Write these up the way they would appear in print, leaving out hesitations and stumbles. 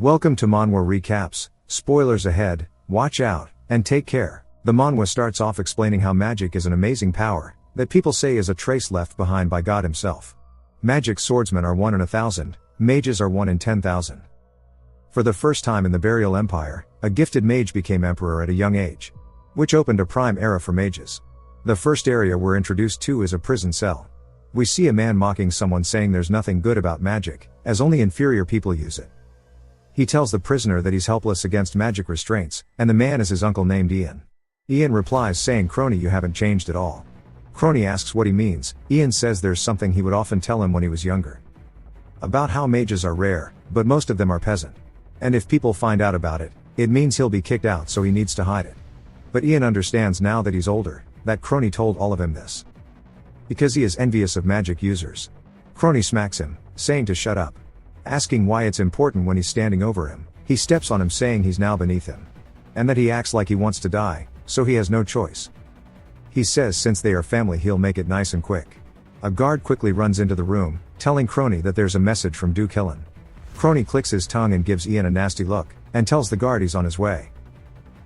Welcome to Manhwa Recaps, spoilers ahead, watch out, and take care. The manhwa starts off explaining how magic is an amazing power, that people say is a trace left behind by God himself. Magic swordsmen are 1 in 1,000, mages are 1 in 10,000. For the first time in the Burial Empire, a gifted mage became emperor at a young age, which opened a prime era for mages. The first area we're introduced to is a prison cell. We see a man mocking someone saying there's nothing good about magic, as only inferior people use it. He tells the prisoner that he's helpless against magic restraints, and the man is his uncle named Ian. Ian replies saying, "Crony, you haven't changed at all." Crony asks what he means. Ian says there's something he would often tell him when he was younger. About how mages are rare, but most of them are peasant. And if people find out about it, it means he'll be kicked out, so he needs to hide it. But Ian understands now that he's older, that Crony told all of him this because he is envious of magic users. Crony smacks him, saying to shut up. Asking why it's important when he's standing over him, he steps on him saying he's now beneath him. And that he acts like he wants to die, so he has no choice. He says since they are family he'll make it nice and quick. A guard quickly runs into the room, telling Crony that there's a message from Duke Hillen. Crony clicks his tongue and gives Ian a nasty look, and tells the guard he's on his way.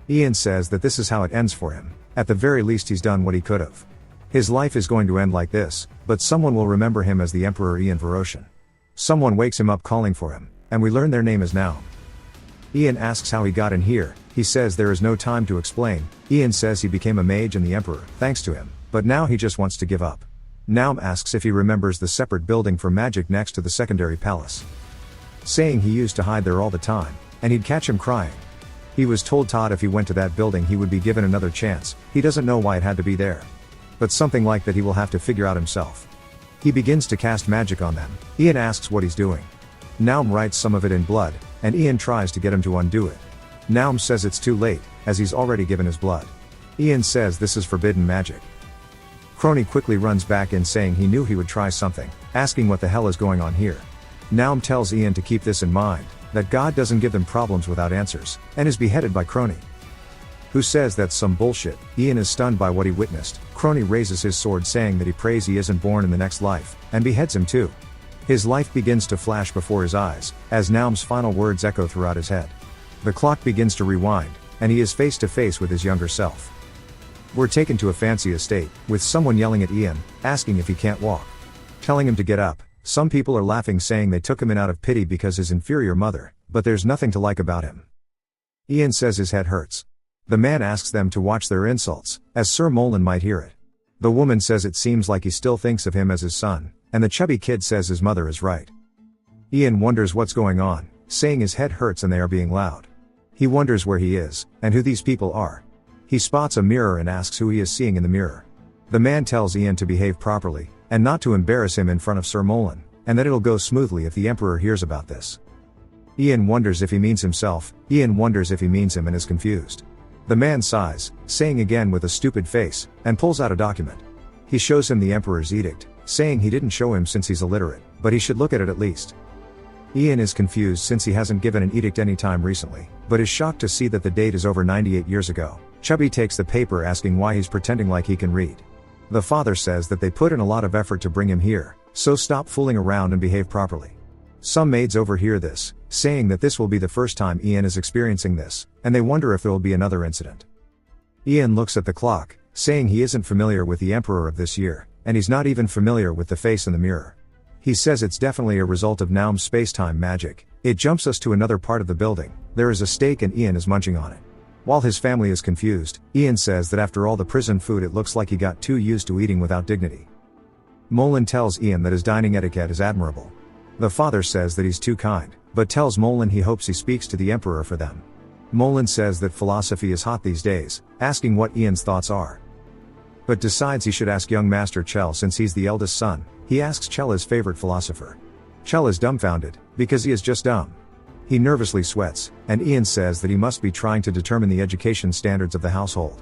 Ian says that this is how it ends for him, at the very least he's done what he could have. His life is going to end like this, but someone will remember him as the Emperor Ian Veroshin. Someone wakes him up calling for him, and we learn their name is Naum. Ian asks how he got in here. He says there is no time to explain. Ian says he became a mage and the Emperor, thanks to him, but now he just wants to give up. Naum asks if he remembers the separate building for magic next to the secondary palace, saying he used to hide there all the time, and he'd catch him crying. He was told Todd if he went to that building he would be given another chance. He doesn't know why it had to be there, but something like that he will have to figure out himself. He begins to cast magic on them. Ian asks what he's doing. Naum writes some of it in blood, and Ian tries to get him to undo it. Naum says it's too late, as he's already given his blood. Ian says this is forbidden magic. Crony quickly runs back in saying he knew he would try something, asking what the hell is going on here. Naum tells Ian to keep this in mind, that God doesn't give them problems without answers, and is beheaded by Crony, who says that's some bullshit. Ian is stunned by what he witnessed. Crony raises his sword saying that he prays he isn't born in the next life, and beheads him too. His life begins to flash before his eyes, as Naum's final words echo throughout his head. The clock begins to rewind, and he is face to face with his younger self. We're taken to a fancy estate, with someone yelling at Ian, asking if he can't walk, telling him to get up. Some people are laughing saying they took him in out of pity because his inferior mother, but there's nothing to like about him. Ian says his head hurts. The man asks them to watch their insults, as Sir Molan might hear it. The woman says it seems like he still thinks of him as his son, and the chubby kid says his mother is right. Ian wonders what's going on, saying his head hurts and they are being loud. He wonders where he is, and who these people are. He spots a mirror and asks who he is seeing in the mirror. The man tells Ian to behave properly, and not to embarrass him in front of Sir Molan, and that it'll go smoothly if the Emperor hears about this. Ian wonders if he means himself. Ian wonders if he means him and is confused. The man sighs, saying again with a stupid face, and pulls out a document. He shows him the Emperor's edict, saying he didn't show him since he's illiterate, but he should look at it at least. Ian is confused since he hasn't given an edict any time recently, but is shocked to see that the date is over 98 years ago. Chubby takes the paper asking why he's pretending like he can read. The father says that they put in a lot of effort to bring him here, so stop fooling around and behave properly. Some maids overhear this, saying that this will be the first time Ian is experiencing this, and they wonder if there will be another incident. Ian looks at the clock, saying he isn't familiar with the Emperor of this year, and he's not even familiar with the face in the mirror. He says it's definitely a result of Naum's space-time magic. It jumps us to another part of the building. There is a steak and Ian is munching on it. While his family is confused, Ian says that after all the prison food it looks like he got too used to eating without dignity. Molan tells Ian that his dining etiquette is admirable. The father says that he's too kind, but tells Molan he hopes he speaks to the Emperor for them. Molan says that philosophy is hot these days, asking what Ian's thoughts are, but decides he should ask young Master Chell since he's the eldest son. He asks Chell his favorite philosopher. Chell is dumbfounded, because he is just dumb. He nervously sweats, and Ian says that he must be trying to determine the education standards of the household.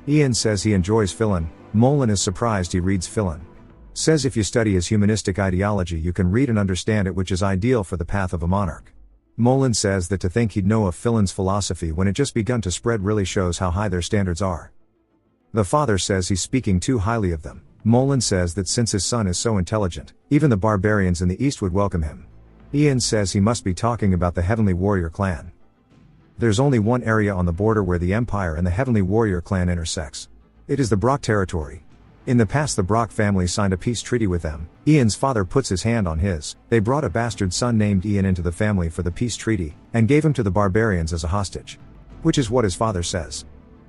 Ian says he enjoys Philin. Molan is surprised he reads Philin. Says if you study his humanistic ideology you can read and understand it, which is ideal for the path of a monarch. Molan says that to think he'd know of Philin's philosophy when it just begun to spread really shows how high their standards are. The father says he's speaking too highly of them. Molan says that since his son is so intelligent, even the barbarians in the East would welcome him. Ian says he must be talking about the Heavenly Warrior clan. There's only one area on the border where the Empire and the Heavenly Warrior clan intersects. It is the Brock territory. In the past the Brock family signed a peace treaty with them. Ian's father puts his hand on his. They brought a bastard son named Ian into the family for the peace treaty, and gave him to the barbarians as a hostage. Which is what his father says.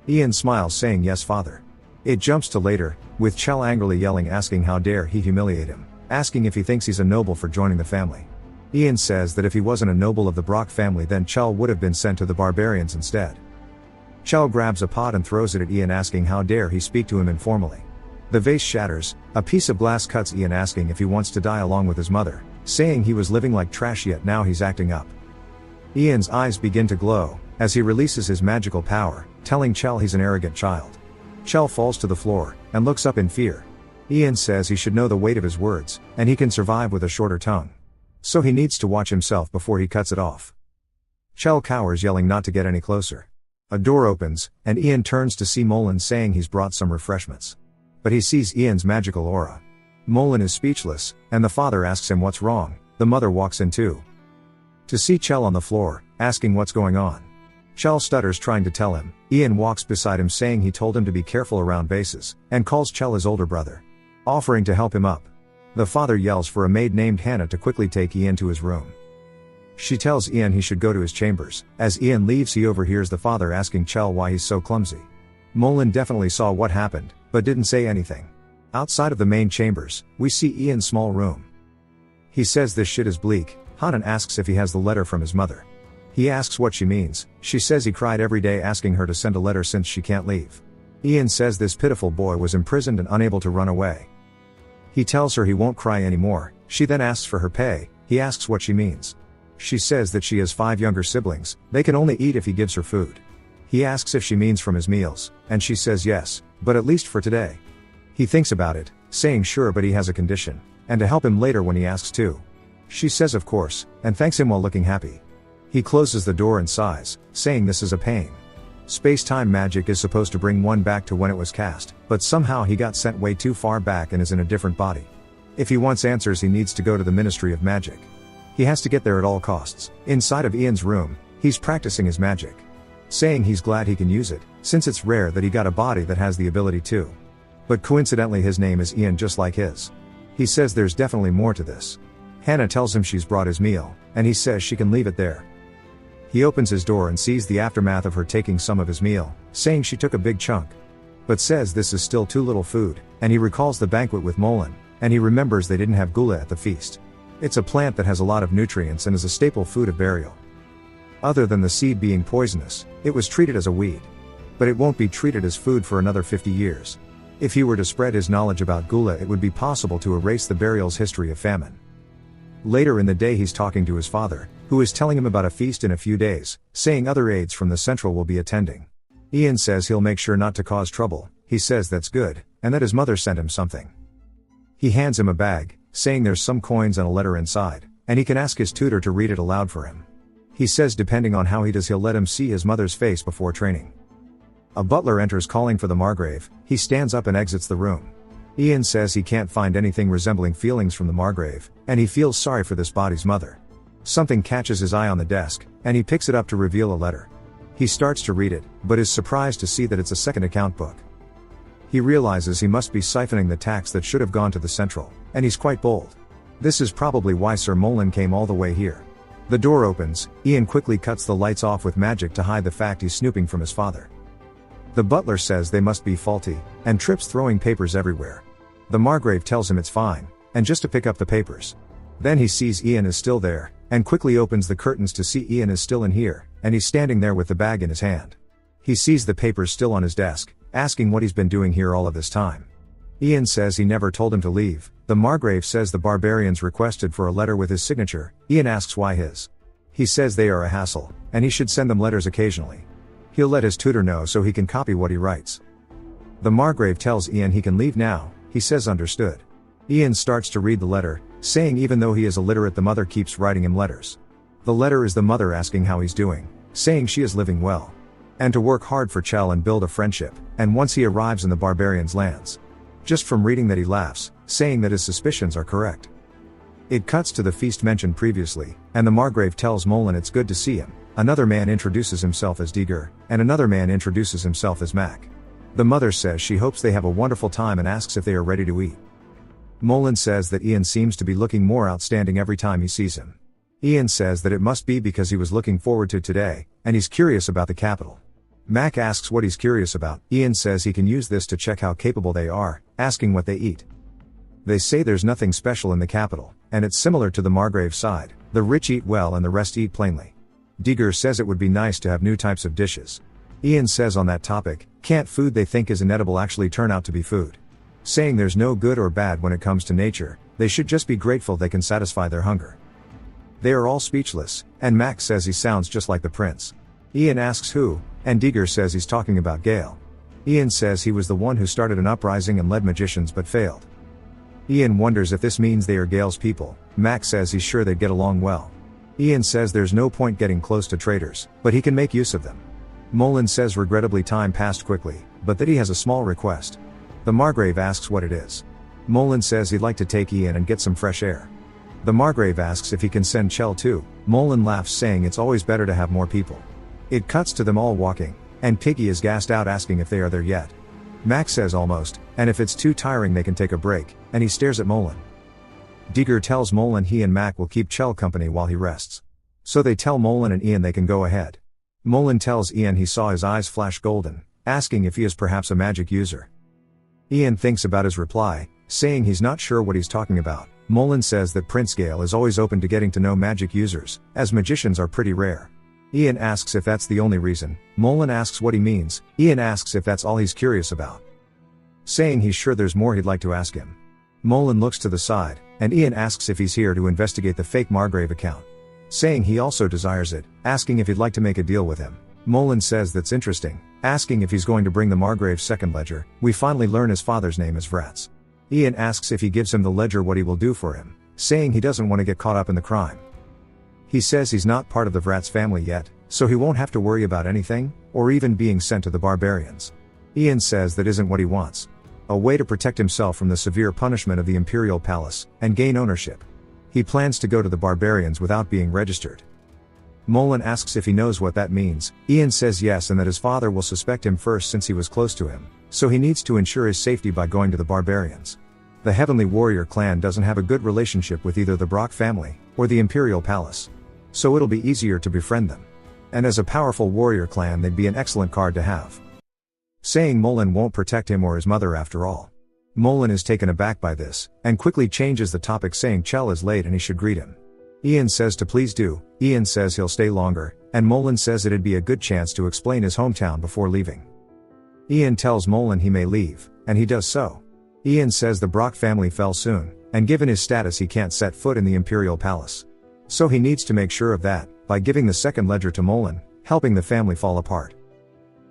Ian smiles saying yes father. It jumps to later, with Chell angrily yelling asking how dare he humiliate him, asking if he thinks he's a noble for joining the family. Ian says that if he wasn't a noble of the Brock family then Chell would have been sent to the barbarians instead. Chell grabs a pot and throws it at Ian asking how dare he speak to him informally. The vase shatters, a piece of glass cuts Ian asking if he wants to die along with his mother, saying he was living like trash yet now he's acting up. Ian's eyes begin to glow, as he releases his magical power, telling Chell he's an arrogant child. Chell falls to the floor, and looks up in fear. Ian says he should know the weight of his words, and he can survive with a shorter tongue. So he needs to watch himself before he cuts it off. Chell cowers yelling not to get any closer. A door opens, and Ian turns to see Molan saying he's brought some refreshments. But he sees Ian's magical aura. Molan is speechless, and the father asks him what's wrong. The mother walks in too. To see Chell on the floor, asking what's going on. Chell stutters trying to tell him. Ian walks beside him saying he told him to be careful around bases, and calls Chell his older brother, offering to help him up. The father yells for a maid named Hannah to quickly take Ian to his room. She tells Ian he should go to his chambers. As Ian leaves he overhears the father asking Chell why he's so clumsy. Molan definitely saw what happened, but didn't say anything. Outside of the main chambers, we see Ian's small room. He says this shit is bleak. Hanan asks if he has the letter from his mother. He asks what she means. She says he cried every day asking her to send a letter since she can't leave. Ian says this pitiful boy was imprisoned and unable to run away. He tells her he won't cry anymore. She then asks for her pay. He asks what she means. She says that she has 5 younger siblings. They can only eat if he gives her food. He asks if she means from his meals, and she says yes, but at least for today. He thinks about it, saying sure but he has a condition, and to help him later when he asks too. She says of course, and thanks him while looking happy. He closes the door and sighs, saying this is a pain. Space-time magic is supposed to bring one back to when it was cast, but somehow he got sent way too far back and is in a different body. If he wants answers he needs to go to the Ministry of Magic. He has to get there at all costs. Inside of Ian's room, he's practicing his magic, saying he's glad he can use it, since it's rare that he got a body that has the ability to. But coincidentally his name is Ian just like his. He says there's definitely more to this. Hannah tells him she's brought his meal, and he says she can leave it there. He opens his door and sees the aftermath of her taking some of his meal, saying she took a big chunk. But says this is still too little food, and he recalls the banquet with Molan, and he remembers they didn't have gula at the feast. It's a plant that has a lot of nutrients and is a staple food of burial. Other than the seed being poisonous, it was treated as a weed. But it won't be treated as food for another 50 years. If he were to spread his knowledge about gula it would be possible to erase the burial's history of famine. Later in the day he's talking to his father, who is telling him about a feast in a few days, saying other aides from the Central will be attending. Ian says he'll make sure not to cause trouble. He says that's good, and that his mother sent him something. He hands him a bag, saying there's some coins and a letter inside, and he can ask his tutor to read it aloud for him. He says depending on how he does he'll let him see his mother's face before training. A butler enters calling for the Margrave. He stands up and exits the room. Ian says he can't find anything resembling feelings from the Margrave, and he feels sorry for this body's mother. Something catches his eye on the desk, and he picks it up to reveal a letter. He starts to read it, but is surprised to see that it's a second account book. He realizes he must be siphoning the tax that should have gone to the Central, and he's quite bold. This is probably why Sir Molan came all the way here. The door opens. Ian quickly cuts the lights off with magic to hide the fact he's snooping from his father. The butler says they must be faulty, and trips throwing papers everywhere. The Margrave tells him it's fine, and just to pick up the papers. Then he sees Ian is still there, and quickly opens the curtains to see Ian is still in here, and he's standing there with the bag in his hand. He sees the papers still on his desk, asking what he's been doing here all of this time. Ian says he never told him to leave. The Margrave says the barbarians requested for a letter with his signature. Ian asks why his. He says they are a hassle, and he should send them letters occasionally. He'll let his tutor know so he can copy what he writes. The Margrave tells Ian he can leave now. He says understood. Ian starts to read the letter, saying even though he is illiterate the mother keeps writing him letters. The letter is the mother asking how he's doing, saying she is living well, and to work hard for Chell and build a friendship, and once he arrives in the barbarians' lands. Just from reading that he laughs, saying that his suspicions are correct. It cuts to the feast mentioned previously, and the Margrave tells Molen it's good to see him. Another man introduces himself as Digger, and another man introduces himself as Mac. The mother says she hopes they have a wonderful time and asks if they are ready to eat. Molen says that Ian seems to be looking more outstanding every time he sees him. Ian says that it must be because he was looking forward to today, and he's curious about the capital. Mac asks what he's curious about. Ian says he can use this to check how capable they are, asking what they eat. They say there's nothing special in the capital, and it's similar to the Margrave side. The rich eat well and the rest eat plainly. Digger says it would be nice to have new types of dishes. Ian says on that topic, can't food they think is inedible actually turn out to be food? Saying there's no good or bad when it comes to nature, they should just be grateful they can satisfy their hunger. They are all speechless, and Mac says he sounds just like the prince. Ian asks who, and Digger says he's talking about Gale. Ian says he was the one who started an uprising and led magicians but failed. Ian wonders if this means they are Gale's people. Mac says he's sure they'd get along well. Ian says there's no point getting close to traitors, but he can make use of them. Molen says regrettably time passed quickly, but that he has a small request. The Margrave asks what it is. Molen says he'd like to take Ian and get some fresh air. The Margrave asks if he can send Chell too. Molen laughs saying it's always better to have more people. It cuts to them all walking, and Piggy is gassed out asking if they are there yet. Mac says almost, and if it's too tiring they can take a break, and he stares at Molen. Digger tells Molen he and Mac will keep Chell company while he rests. So they tell Molen and Ian they can go ahead. Molen tells Ian he saw his eyes flash golden, asking if he is perhaps a magic user. Ian thinks about his reply, saying he's not sure what he's talking about. Molen says that Prince Gale is always open to getting to know magic users, as magicians are pretty rare. Ian asks if that's the only reason. Molen asks what he means. Ian asks if that's all he's curious about, saying he's sure there's more he'd like to ask him. Molen looks to the side, and Ian asks if he's here to investigate the fake Margrave account, saying he also desires it, asking if he'd like to make a deal with him. Molen says that's interesting, asking if he's going to bring the Margrave's second ledger. We finally learn his father's name is Vrats. Ian asks if he gives him the ledger what he will do for him, saying he doesn't want to get caught up in the crime. He says he's not part of the Vrats family yet, so he won't have to worry about anything, or even being sent to the barbarians. Ian says that isn't what he wants. A way to protect himself from the severe punishment of the Imperial Palace, and gain ownership. He plans to go to the barbarians without being registered. Molen asks if he knows what that means. Ian says yes and that his father will suspect him first since he was close to him, so he needs to ensure his safety by going to the barbarians. The Heavenly Warrior clan doesn't have a good relationship with either the Brock family, or the Imperial Palace. So it'll be easier to befriend them. And as a powerful warrior clan they'd be an excellent card to have. Saying Molen won't protect him or his mother after all. Molen is taken aback by this, and quickly changes the topic saying Chell is late and he should greet him. Ian says to please do. Ian says he'll stay longer, and Molen says it'd be a good chance to explain his hometown before leaving. Ian tells Molen he may leave, and he does so. Ian says the Brock family fell soon, and given his status he can't set foot in the Imperial Palace. So he needs to make sure of that, by giving the second ledger to Molen, helping the family fall apart.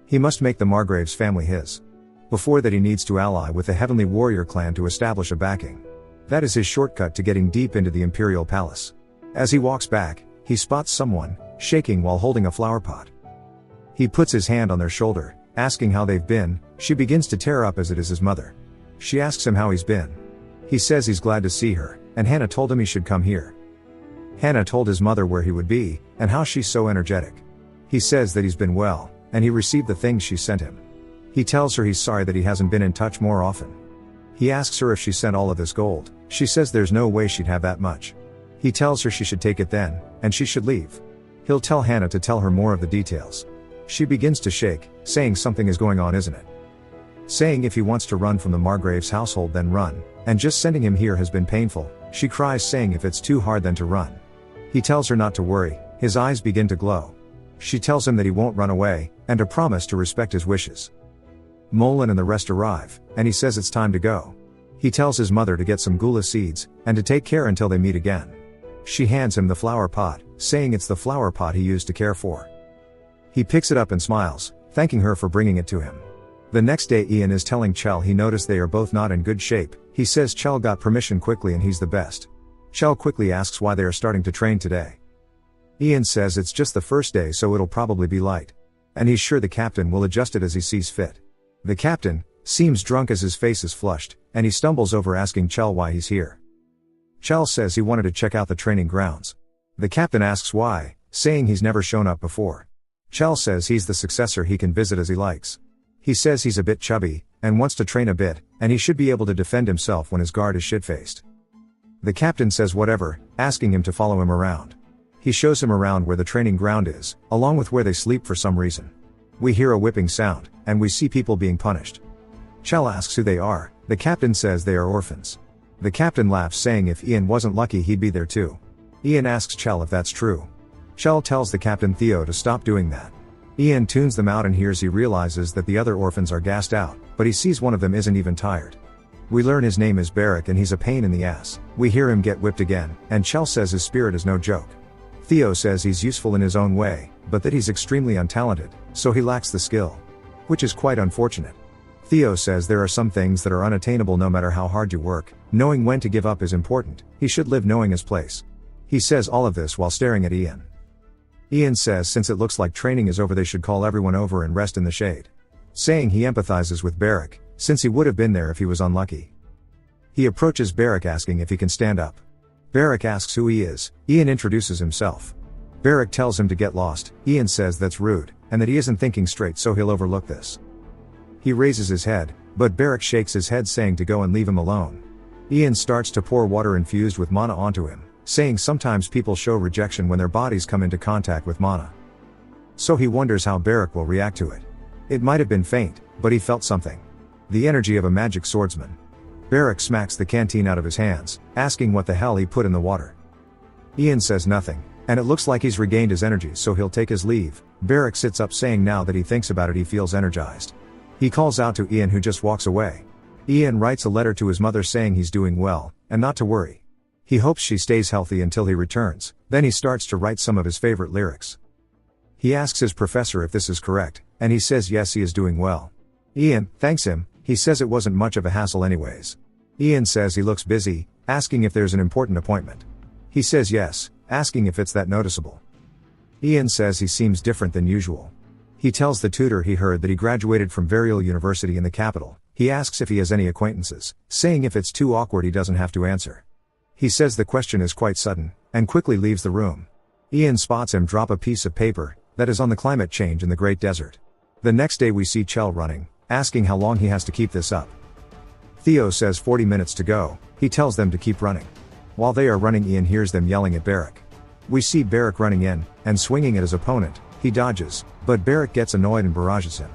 He must make the Margrave's family his. Before that he needs to ally with the Heavenly Warrior clan to establish a backing. That is his shortcut to getting deep into the Imperial Palace. As he walks back, he spots someone, shaking while holding a flower pot. He puts his hand on their shoulder, asking how they've been. She begins to tear up as it is his mother. She asks him how he's been. He says he's glad to see her, and Hannah told him he should come here. Hannah told his mother where he would be, and how she's so energetic. He says that he's been well, and he received the things she sent him. He tells her he's sorry that he hasn't been in touch more often. He asks her if she sent all of this gold. She says there's no way she'd have that much. He tells her she should take it then, and she should leave. He'll tell Hannah to tell her more of the details. She begins to shake, saying something is going on, isn't it? Saying if he wants to run from the Margrave's household then run, and just sending him here has been painful. She cries saying if it's too hard then to run. He tells her not to worry, his eyes begin to glow. She tells him that he won't run away, and to promise to respect his wishes. Molen and the rest arrive, and he says it's time to go. He tells his mother to get some gula seeds, and to take care until they meet again. She hands him the flower pot, saying it's the flower pot he used to care for. He picks it up and smiles, thanking her for bringing it to him. The next day Ian is telling Chell he noticed they are both not in good shape. He says Chell got permission quickly and he's the best. Chell quickly asks why they are starting to train today. Ian says it's just the first day so it'll probably be light. And he's sure the captain will adjust it as he sees fit. The captain seems drunk as his face is flushed, and he stumbles over asking Chell why he's here. Chell says he wanted to check out the training grounds. The captain asks why, saying he's never shown up before. Chell says he's the successor, he can visit as he likes. He says he's a bit chubby, and wants to train a bit, and he should be able to defend himself when his guard is shit-faced. The captain says whatever, asking him to follow him around. He shows him around where the training ground is, along with where they sleep for some reason. We hear a whipping sound, and we see people being punished. Chell asks who they are. The captain says they are orphans. The captain laughs, saying if Ian wasn't lucky he'd be there too. Ian asks Chell if that's true. Chell tells the captain Theo to stop doing that. Ian tunes them out and hears he realizes that the other orphans are gassed out, but he sees one of them isn't even tired. We learn his name is Barrack and he's a pain in the ass. We hear him get whipped again, and Chell says his spirit is no joke. Theo says he's useful in his own way, but that he's extremely untalented, so he lacks the skill. Which is quite unfortunate. Theo says there are some things that are unattainable no matter how hard you work. Knowing when to give up is important. He should live knowing his place. He says all of this while staring at Ian. Ian says since it looks like training is over they should call everyone over and rest in the shade. Saying he empathizes with Barrack, since he would have been there if he was unlucky. He approaches Barrack asking if he can stand up. Barrack asks who he is. Ian introduces himself. Barrack tells him to get lost. Ian says that's rude, and that he isn't thinking straight so he'll overlook this. He raises his head, but Barrack shakes his head saying to go and leave him alone. Ian starts to pour water infused with mana onto him, saying sometimes people show rejection when their bodies come into contact with mana. So he wonders how Barrack will react to it. It might have been faint, but he felt something. The energy of a magic swordsman. Barrack smacks the canteen out of his hands, asking what the hell he put in the water. Ian says nothing, and it looks like he's regained his energy so he'll take his leave. Barrack sits up saying now that he thinks about it he feels energized. He calls out to Ian who just walks away. Ian writes a letter to his mother saying he's doing well, and not to worry. He hopes she stays healthy until he returns, then he starts to write some of his favorite lyrics. He asks his professor if this is correct, and he says yes he is doing well. Ian thanks him, he says it wasn't much of a hassle anyways. Ian says he looks busy, asking if there's an important appointment. He says yes, asking if it's that noticeable. Ian says he seems different than usual. He tells the tutor he heard that he graduated from Varial University in the capital. He asks if he has any acquaintances, saying if it's too awkward he doesn't have to answer. He says the question is quite sudden, and quickly leaves the room. Ian spots him drop a piece of paper that is on the climate change in the Great Desert. The next day we see Chell running, asking how long he has to keep this up. Theo says 40 minutes to go. He tells them to keep running. While they are running Ian hears them yelling at Barrack. We see Barrack running in, and swinging at his opponent. He dodges, but Barrack gets annoyed and barrages him.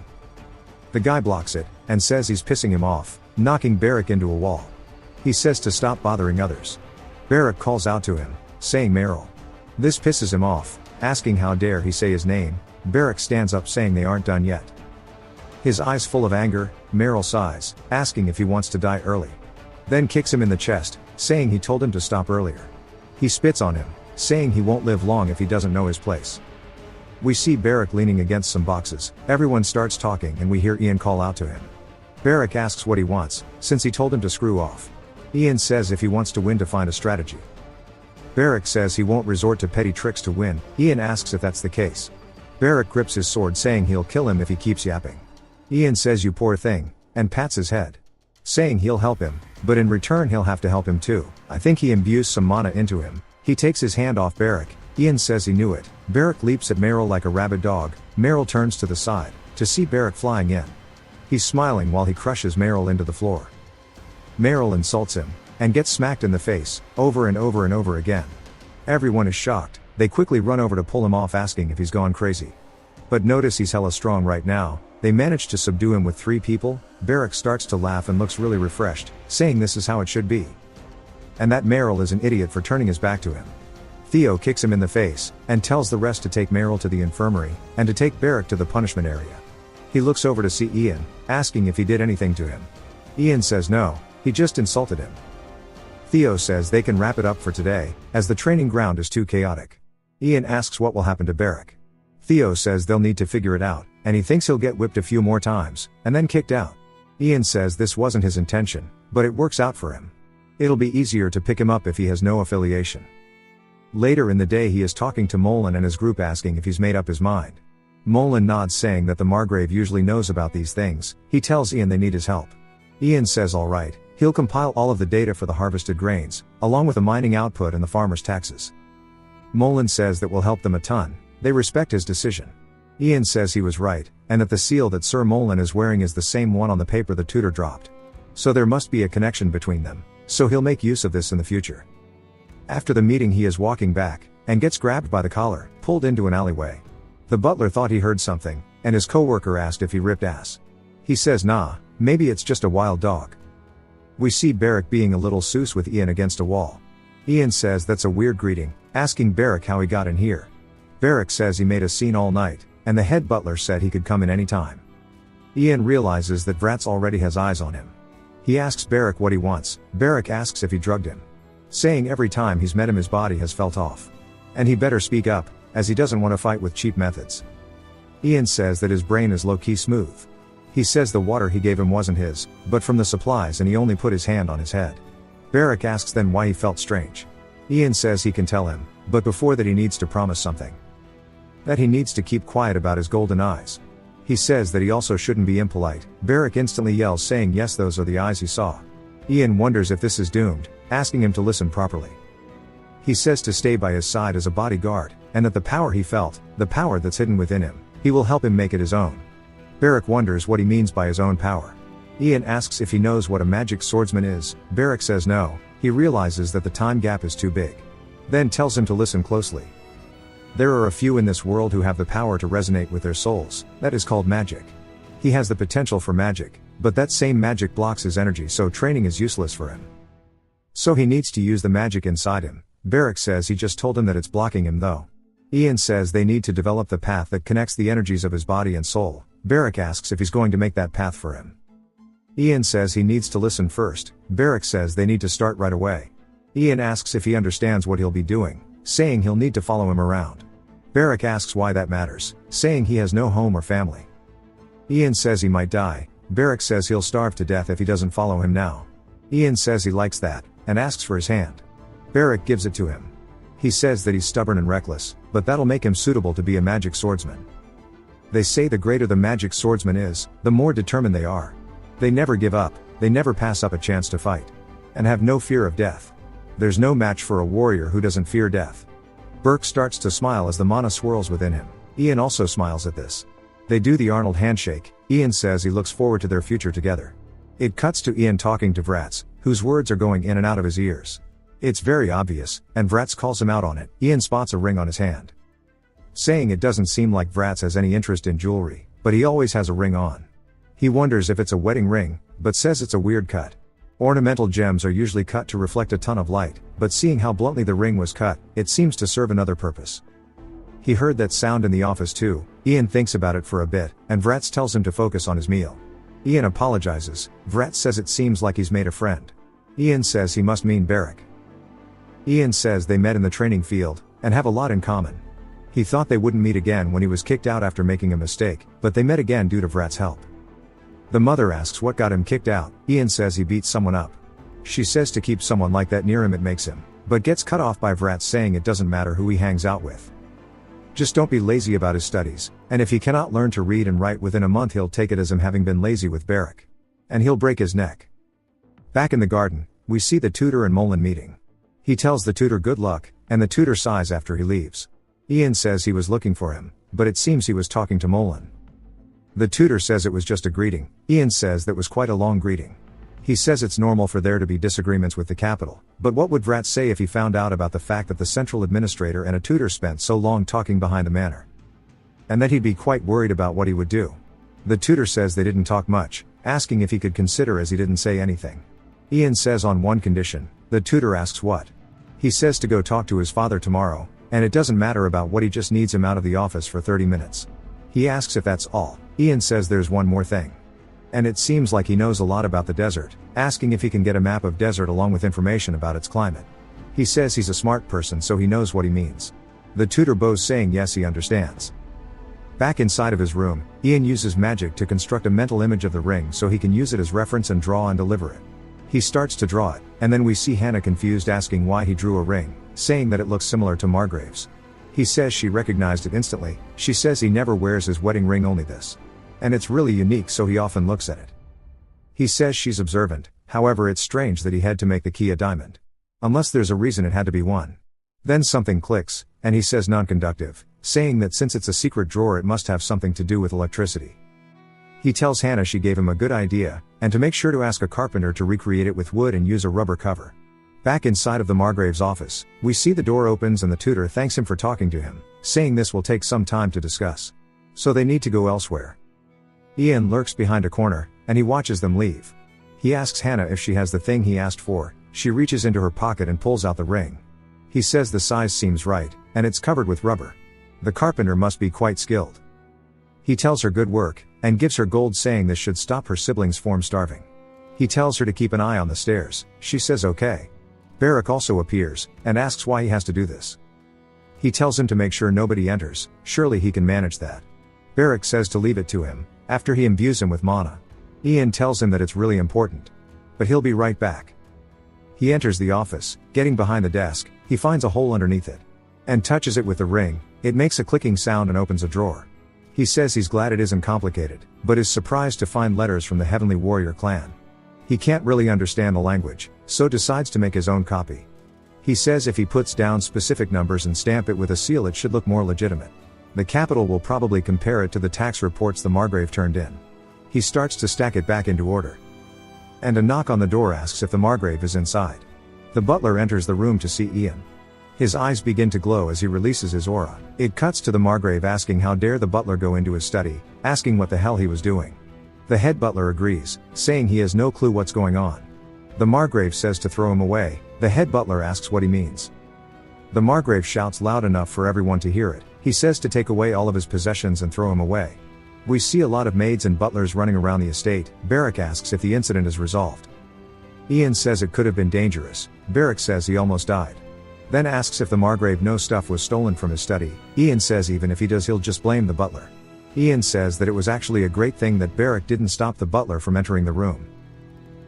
The guy blocks it, and says he's pissing him off, knocking Barrack into a wall. He says to stop bothering others. Barrack calls out to him, saying Meryl. This pisses him off, asking how dare he say his name. Barrack stands up saying they aren't done yet. His eyes full of anger, Meryl sighs, asking if he wants to die early. Then kicks him in the chest, saying he told him to stop earlier. He spits on him, saying he won't live long if he doesn't know his place. We see Barrack leaning against some boxes. Everyone starts talking and we hear Ian call out to him. Barrack asks what he wants, since he told him to screw off. Ian says if he wants to win to find a strategy. Barrack says he won't resort to petty tricks to win. Ian asks if that's the case. Barrack grips his sword saying he'll kill him if he keeps yapping. Ian says you poor thing, and pats his head. Saying he'll help him, but in return he'll have to help him too. I think he imbues some mana into him. He takes his hand off Barrack. Ian says he knew it. Barrack leaps at Meryl like a rabid dog. Meryl turns to the side, to see Barrack flying in. He's smiling while he crushes Meryl into the floor. Meryl insults him, and gets smacked in the face, over and over and over again. Everyone is shocked. They quickly run over to pull him off asking if he's gone crazy. But notice he's hella strong right now. They managed to subdue him with 3 people. Barrack starts to laugh and looks really refreshed, saying this is how it should be. And that Meryl is an idiot for turning his back to him. Theo kicks him in the face, and tells the rest to take Meryl to the infirmary, and to take Barrack to the punishment area. He looks over to see Ian, asking if he did anything to him. Ian says no, he just insulted him. Theo says they can wrap it up for today, as the training ground is too chaotic. Ian asks what will happen to Barrack. Theo says they'll need to figure it out, and he thinks he'll get whipped a few more times, and then kicked out. Ian says this wasn't his intention, but it works out for him. It'll be easier to pick him up if he has no affiliation. Later in the day he is talking to Molan and his group asking if he's made up his mind. Molan nods saying that the Margrave usually knows about these things. He tells Ian they need his help. Ian says alright, He'll compile all of the data for the harvested grains, along with the mining output and the farmer's taxes. Molan says that will help them a ton. They respect his decision. Ian says he was right, and that the seal that Sir Molan is wearing is the same one on the paper the tutor dropped. So there must be a connection between them, so he'll make use of this in the future. After the meeting he is walking back, and gets grabbed by the collar, pulled into an alleyway. The butler thought he heard something, and his coworker asked if he ripped ass. He says nah, maybe it's just a wild dog. We see Barrack being a little Seuss with Ian against a wall. Ian says that's a weird greeting, asking Barrack how he got in here. Barrack says he made a scene all night, and the head butler said he could come in any time. Ian realizes that Vratz already has eyes on him. He asks Barrack what he wants. Barrack asks if he drugged him, saying every time he's met him his body has felt off. And he better speak up, as he doesn't want to fight with cheap methods. Ian says that his brain is low-key smooth. He says the water he gave him wasn't his, but from the supplies, and he only put his hand on his head. Barrack asks then why he felt strange. Ian says he can tell him, but before that he needs to promise something. That he needs to keep quiet about his golden eyes. He says that he also shouldn't be impolite. Barrack instantly yells saying yes, those are the eyes he saw. Ian wonders if this is doomed, asking him to listen properly. He says to stay by his side as a bodyguard, and that the power he felt, the power that's hidden within him, he will help him make it his own. Barrack wonders what he means by his own power. Ian asks if he knows what a magic swordsman is. Barrack says no. He realizes that the time gap is too big. Then tells him to listen closely. There are a few in this world who have the power to resonate with their souls. That is called magic. He has the potential for magic, but that same magic blocks his energy, so training is useless for him. So he needs to use the magic inside him. Barrack says he just told him that it's blocking him though. Ian says they need to develop the path that connects the energies of his body and soul. Barrack asks if he's going to make that path for him. Ian says he needs to listen first. Barrack says they need to start right away. Ian asks if he understands what he'll be doing, saying he'll need to follow him around. Barrack asks why that matters, saying he has no home or family. Ian says he might die. Barrack says he'll starve to death if he doesn't follow him now. Ian says he likes that, and asks for his hand. Barrack gives it to him. He says that he's stubborn and reckless, but that'll make him suitable to be a magic swordsman. They say the greater the magic swordsman is, the more determined they are. They never give up, they never pass up a chance to fight. And have no fear of death. There's no match for a warrior who doesn't fear death. Burke starts to smile as the mana swirls within him. Ian also smiles at this. They do the Arnold handshake. Ian says he looks forward to their future together. It cuts to Ian talking to Vratz, whose words are going in and out of his ears. It's very obvious, and Vratz calls him out on it. Ian spots a ring on his hand, saying it doesn't seem like Vratz has any interest in jewelry, but he always has a ring on. He wonders if it's a wedding ring, but says it's a weird cut. Ornamental gems are usually cut to reflect a ton of light, but seeing how bluntly the ring was cut, it seems to serve another purpose. He heard that sound in the office too. Ian thinks about it for a bit, and Vratz tells him to focus on his meal. Ian apologizes. Vratz says it seems like he's made a friend. Ian says he must mean Barrack. Ian says they met in the training field, and have a lot in common. He thought they wouldn't meet again when he was kicked out after making a mistake, but they met again due to Vratz's help. The mother asks what got him kicked out. Ian says he beat someone up. She says to keep someone like that near him it makes him, but gets cut off by Vratz saying it doesn't matter who he hangs out with. Just don't be lazy about his studies, and if he cannot learn to read and write within a month he'll take it as him having been lazy with Barrack. And he'll break his neck. Back in the garden, we see the tutor and Molan meeting. He tells the tutor good luck, and the tutor sighs after he leaves. Ian says he was looking for him, but it seems he was talking to Molan. The tutor says it was just a greeting. Ian says that was quite a long greeting. He says it's normal for there to be disagreements with the capital, but what would Vratz say if he found out about the fact that the central administrator and a tutor spent so long talking behind the manor? And that he'd be quite worried about what he would do. The tutor says they didn't talk much, asking if he could consider as he didn't say anything. Ian says on one condition. The tutor asks what? He says to go talk to his father tomorrow, and it doesn't matter about what, he just needs him out of the office for 30 minutes. He asks if that's all. Ian says there's one more thing. And it seems like he knows a lot about the desert, asking if he can get a map of desert along with information about its climate. He says he's a smart person so he knows what he means. The tutor bows saying yes he understands. Back inside of his room, Ian uses magic to construct a mental image of the ring so he can use it as reference and draw and deliver it. He starts to draw it, and then we see Hannah confused asking why he drew a ring, saying that it looks similar to Margrave's. He says she recognized it instantly. She says he never wears his wedding ring, only this. And it's really unique so he often looks at it. He says she's observant, However, it's strange that he had to make the key a diamond. Unless there's a reason it had to be one. Then something clicks, and he says non-conductive, saying that since it's a secret drawer it must have something to do with electricity. He tells Hannah she gave him a good idea, and to make sure to ask a carpenter to recreate it with wood and use a rubber cover. Back inside of the Margrave's office, we see the door opens and the tutor thanks him for talking to him, saying this will take some time to discuss. So they need to go elsewhere. Ian lurks behind a corner, and he watches them leave. He asks Hannah if she has the thing he asked for. She reaches into her pocket and pulls out the ring. He says the size seems right, and it's covered with rubber. The carpenter must be quite skilled. He tells her good work, and gives her gold, saying this should stop her siblings from starving. He tells her to keep an eye on the stairs. She says okay. Barak also appears, and asks why he has to do this. He tells him to make sure nobody enters, surely he can manage that. Barak says to leave it to him, after he imbues him with mana. Ian tells him that it's really important. But he'll be right back. He enters the office, getting behind the desk, he finds a hole underneath it. And touches it with the ring, it makes a clicking sound and opens a drawer. He says he's glad it isn't complicated, but is surprised to find letters from the Heavenly Warrior clan. He can't really understand the language, so decides to make his own copy. He says if he puts down specific numbers and stamp it with a seal it should look more legitimate. The capital will probably compare it to the tax reports the Margrave turned in. He starts to stack it back into order. And a knock on the door asks if the Margrave is inside. The butler enters the room to see Ian. His eyes begin to glow as he releases his aura. It cuts to the Margrave asking how dare the butler go into his study, asking what the hell he was doing. The head butler agrees, saying he has no clue what's going on. The Margrave says to throw him away. The head butler asks what he means. The Margrave shouts loud enough for everyone to hear it. He says to take away all of his possessions and throw him away. We see a lot of maids and butlers running around the estate. Barak asks if the incident is resolved. Ian says it could have been dangerous. Barak says he almost died. Then asks if the Margrave knows stuff was stolen from his study. Ian says even if he does he'll just blame the butler. Ian says that it was actually a great thing that Barak didn't stop the butler from entering the room.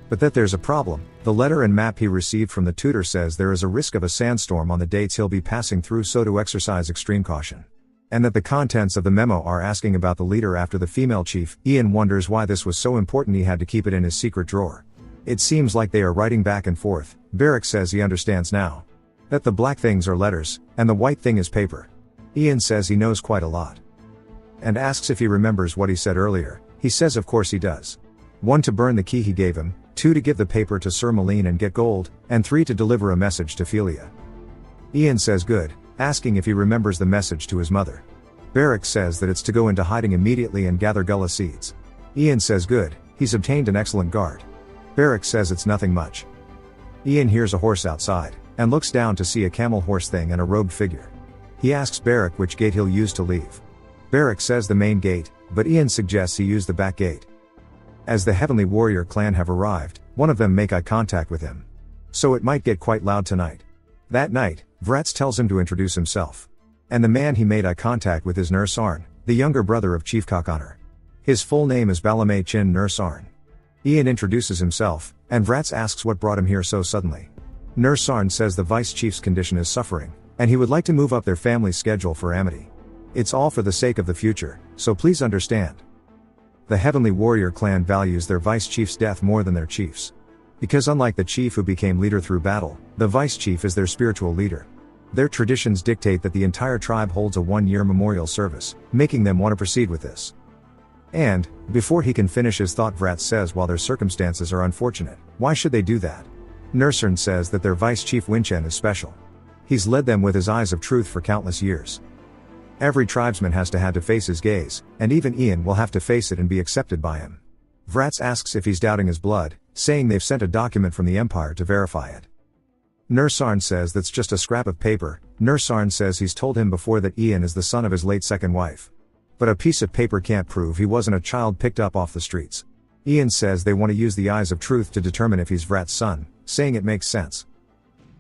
But that there's a problem. The letter and map he received from the tutor says there is a risk of a sandstorm on the dates he'll be passing through, so to exercise extreme caution. And that the contents of the memo are asking about the leader after the female chief. Ian wonders why this was so important he had to keep it in his secret drawer. It seems like they are writing back and forth. Barak says he understands now. That the black things are letters, and the white thing is paper. Ian says he knows quite a lot. And asks if he remembers what he said earlier. He says of course he does. 1 to burn the key he gave him, 2 to give the paper to Sir Malene and get gold, and 3 to deliver a message to Philia. Ian says good, asking if he remembers the message to his mother. Barak says that it's to go into hiding immediately and gather gullah seeds. Ian says good, he's obtained an excellent guard. Barak says it's nothing much. Ian hears a horse outside, and looks down to see a camel horse thing and a robed figure. He asks Barak which gate he'll use to leave. Barak says the main gate, but Ian suggests he use the back gate. As the Heavenly Warrior clan have arrived, one of them make eye contact with him. So it might get quite loud tonight. That night, Vrats tells him to introduce himself. And the man he made eye contact with is Nur Sarn, the younger brother of Chief Kakonar. His full name is Balame Chin Nur Sarn. Ian introduces himself, and Vrats asks what brought him here so suddenly. Nur Sarn says the vice chief's condition is suffering, and he would like to move up their family's schedule for amity. It's all for the sake of the future, so please understand. The Heavenly Warrior clan values their vice chief's death more than their chief's. Because unlike the chief who became leader through battle, the vice chief is their spiritual leader. Their traditions dictate that the entire tribe holds a 1-year memorial service, making them want to proceed with this. And, before he can finish his thought, Vrats says while their circumstances are unfortunate, why should they do that? Nur Sarn says that their vice chief Winchen is special. He's led them with his eyes of truth for countless years. Every tribesman has to face his gaze, and even Ian will have to face it and be accepted by him. Vrats asks if he's doubting his blood, saying they've sent a document from the Empire to verify it. Nur Sarn says that's just a scrap of paper. Nur Sarn says he's told him before that Ian is the son of his late second wife. But a piece of paper can't prove he wasn't a child picked up off the streets. Ian says they want to use the eyes of truth to determine if he's Vrats' son, saying it makes sense.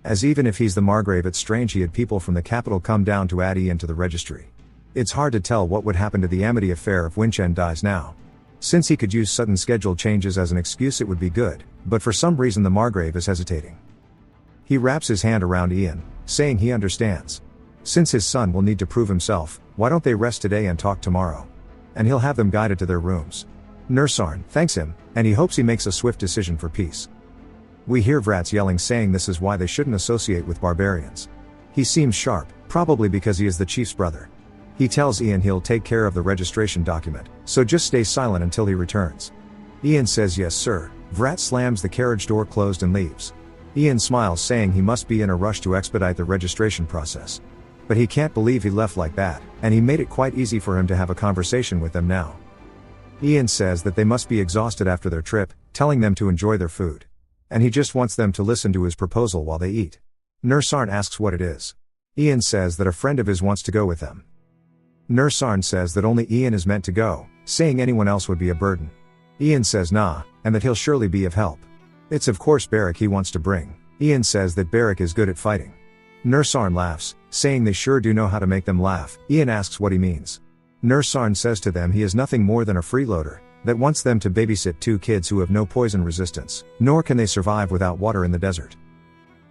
As even if he's the Margrave, it's strange he had people from the capital come down to add Ian to the registry. It's hard to tell what would happen to the Amity affair if Winchen dies now. Since he could use sudden schedule changes as an excuse it would be good, but for some reason the Margrave is hesitating. He wraps his hand around Ian, saying he understands. Since his son will need to prove himself, why don't they rest today and talk tomorrow? And he'll have them guided to their rooms. Nur Sarn thanks him, and he hopes he makes a swift decision for peace. We hear Vrats yelling saying this is why they shouldn't associate with barbarians. He seems sharp, probably because he is the chief's brother. He tells Ian he'll take care of the registration document, so just stay silent until he returns. Ian says yes sir. Vrat slams the carriage door closed and leaves. Ian smiles saying he must be in a rush to expedite the registration process. But he can't believe he left like that, and he made it quite easy for him to have a conversation with them now. Ian says that they must be exhausted after their trip, telling them to enjoy their food. And he just wants them to listen to his proposal while they eat. Nursarn asks what it is. Ian says that a friend of his wants to go with them. Nursarn says that only Ian is meant to go, saying anyone else would be a burden. Ian says nah, and that he'll surely be of help. It's of course Barrack he wants to bring. Ian says that Barrack is good at fighting. Nursarn laughs, saying they sure do know how to make them laugh. Ian asks what he means. Nursarn says to them he is nothing more than a freeloader, that wants them to babysit 2 kids who have no poison resistance, nor can they survive without water in the desert.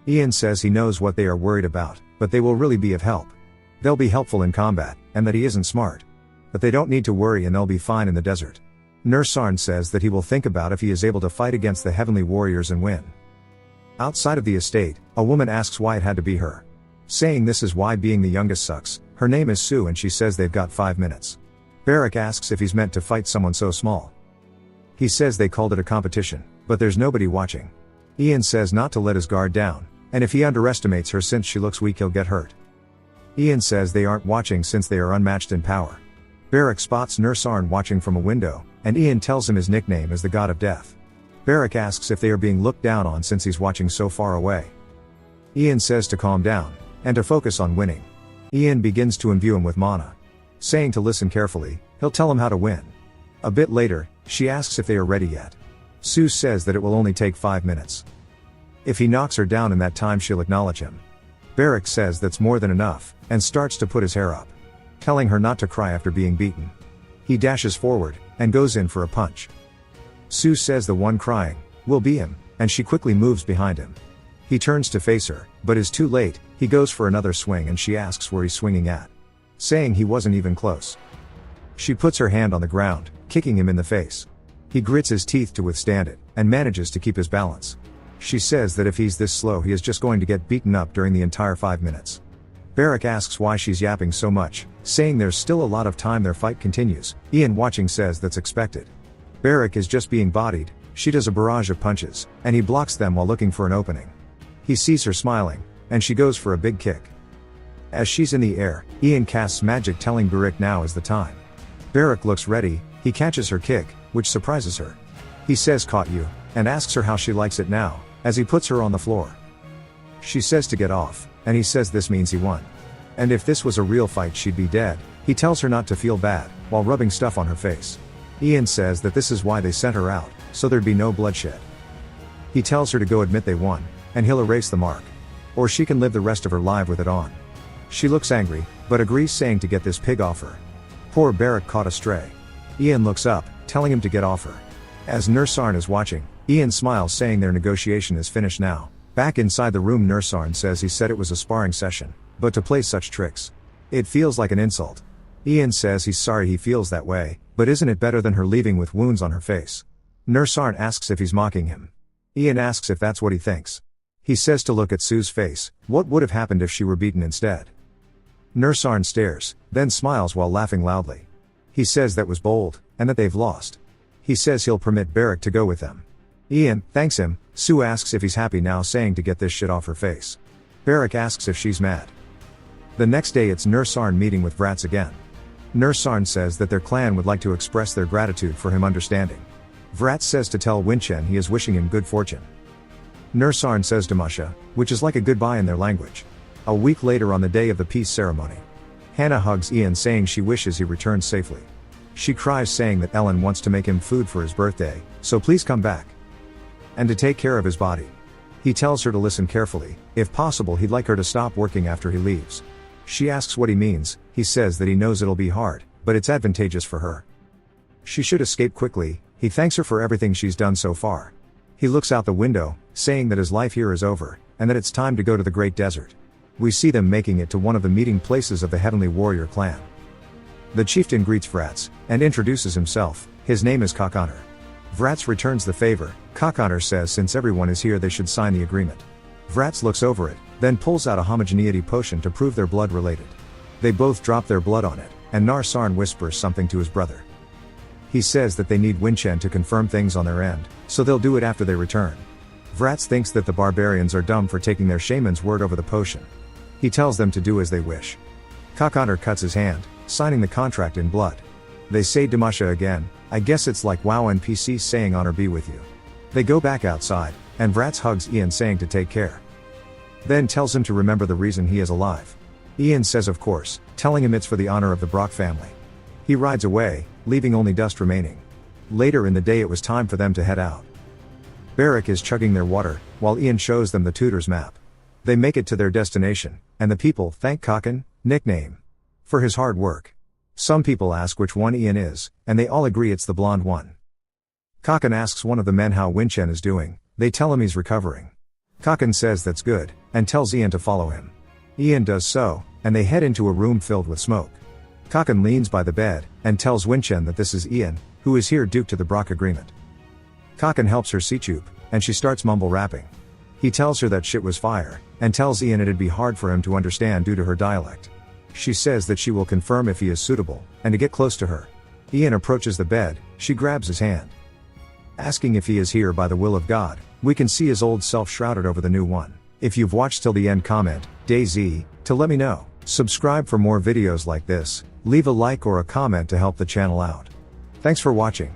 Ian says he knows what they are worried about, but they will really be of help. They'll be helpful in combat, and that he isn't smart. But they don't need to worry and they'll be fine in the desert. Nursarn says that he will think about if he is able to fight against the heavenly warriors and win. Outside of the estate, a woman asks why it had to be her. Saying this is why being the youngest sucks. Her name is Sue and she says they've got 5 minutes. Barrack asks if he's meant to fight someone so small. He says they called it a competition, but there's nobody watching. Ian says not to let his guard down, and if he underestimates her since she looks weak he'll get hurt. Ian says they aren't watching since they are unmatched in power. Barrack spots Nursarn watching from a window, and Ian tells him his nickname is the God of Death. Barrack asks if they are being looked down on since he's watching so far away. Ian says to calm down, and to focus on winning. Ian begins to imbue him with mana. Saying to listen carefully, he'll tell him how to win. A bit later, she asks if they are ready yet. Sue says that it will only take 5 minutes. If he knocks her down in that time she'll acknowledge him. Barrack says that's more than enough, and starts to put his hair up. Telling her not to cry after being beaten. He dashes forward, and goes in for a punch. Sue says the one crying will be him, and she quickly moves behind him. He turns to face her, but is too late. He goes for another swing and she asks where he's swinging at. Saying he wasn't even close. She puts her hand on the ground, kicking him in the face. He grits his teeth to withstand it, and manages to keep his balance. She says that if he's this slow he is just going to get beaten up during the entire 5 minutes. Barrack asks why she's yapping so much, saying there's still a lot of time their fight continues. Ian watching says that's expected. Barrack is just being bodied. She does a barrage of punches, and he blocks them while looking for an opening. He sees her smiling, and she goes for a big kick. As she's in the air, Ian casts magic telling Barrack now is the time. Barrack looks ready. He catches her kick, which surprises her. He says caught you, and asks her how she likes it now, as he puts her on the floor. She says to get off, and he says this means he won. And if this was a real fight she'd be dead. He tells her not to feel bad, while rubbing stuff on her face. Ian says that this is why they sent her out, so there'd be no bloodshed. He tells her to go admit they won, and he'll erase the mark. Or she can live the rest of her life with it on. She looks angry, but agrees saying to get this pig off her. Poor Barrack caught astray. Ian looks up, telling him to get off her. As Nursarn is watching, Ian smiles saying their negotiation is finished now. Back inside the room Nursarn says he said it was a sparring session, but to play such tricks. It feels like an insult. Ian says he's sorry he feels that way, but isn't it better than her leaving with wounds on her face? Nursarn asks if he's mocking him. Ian asks if that's what he thinks. He says to look at Sue's face. What would have happened if she were beaten instead? Nursarn stares, then smiles while laughing loudly. He says that was bold, and that they've lost. He says he'll permit Barrack to go with them. Ian thanks him. Sue asks if he's happy now, saying to get this shit off her face. Barrack asks if she's mad. The next day it's Nursarn meeting with Vrats again. Nursarn says that their clan would like to express their gratitude for him understanding. Vrats says to tell Winchen he is wishing him good fortune. Nursarn says Damasha, which is like a goodbye in their language. A week later on the day of the peace ceremony. Hannah hugs Ian saying she wishes he returns safely. She cries saying that Ellen wants to make him food for his birthday, so please come back. And to take care of his body. He tells her to listen carefully. If possible he'd like her to stop working after he leaves. She asks what he means. He says that he knows it'll be hard, but it's advantageous for her. She should escape quickly. He thanks her for everything she's done so far. He looks out the window, saying that his life here is over, and that it's time to go to the Great Desert. We see them making it to one of the meeting places of the Heavenly Warrior clan. The chieftain greets Vrats, and introduces himself. His name is Kakonur. Vrats returns the favor. Cockhunter says since everyone is here they should sign the agreement. Vrats looks over it, then pulls out a homogeneity potion to prove they're blood related. They both drop their blood on it, and Nar Sarn whispers something to his brother. He says that they need Winchen to confirm things on their end, so they'll do it after they return. Vrats thinks that the barbarians are dumb for taking their shaman's word over the potion. He tells them to do as they wish. Cockhunter cuts his hand, signing the contract in blood. They say Damasha again. I guess it's like WoW NPCs saying honor be with you. They go back outside, and Vrats hugs Ian saying to take care. Then tells him to remember the reason he is alive. Ian says of course, telling him it's for the honor of the Brock family. He rides away, leaving only dust remaining. Later in the day it was time for them to head out. Barrack is chugging their water, while Ian shows them the tutor's map. They make it to their destination, and the people thank Cocken, nickname, for his hard work. Some people ask which one Ian is, and they all agree it's the blonde one. Cocken asks one of the men how Winchen is doing. They tell him he's recovering. Cocken says that's good, and tells Ian to follow him. Ian does so, and they head into a room filled with smoke. Cocken leans by the bed, and tells Winchen that this is Ian, who is here due to the Brock agreement. Cocken helps her Seachup, and she starts mumble rapping. He tells her that shit was fire, and tells Ian it'd be hard for him to understand due to her dialect. She says that she will confirm if he is suitable, and to get close to her. Ian approaches the bed, she grabs his hand. Asking if he is here by the will of God, we can see his old self shrouded over the new one. If you've watched till the end, comment, DayZ, to let me know. Subscribe for more videos like this, leave a like or a comment to help the channel out. Thanks for watching.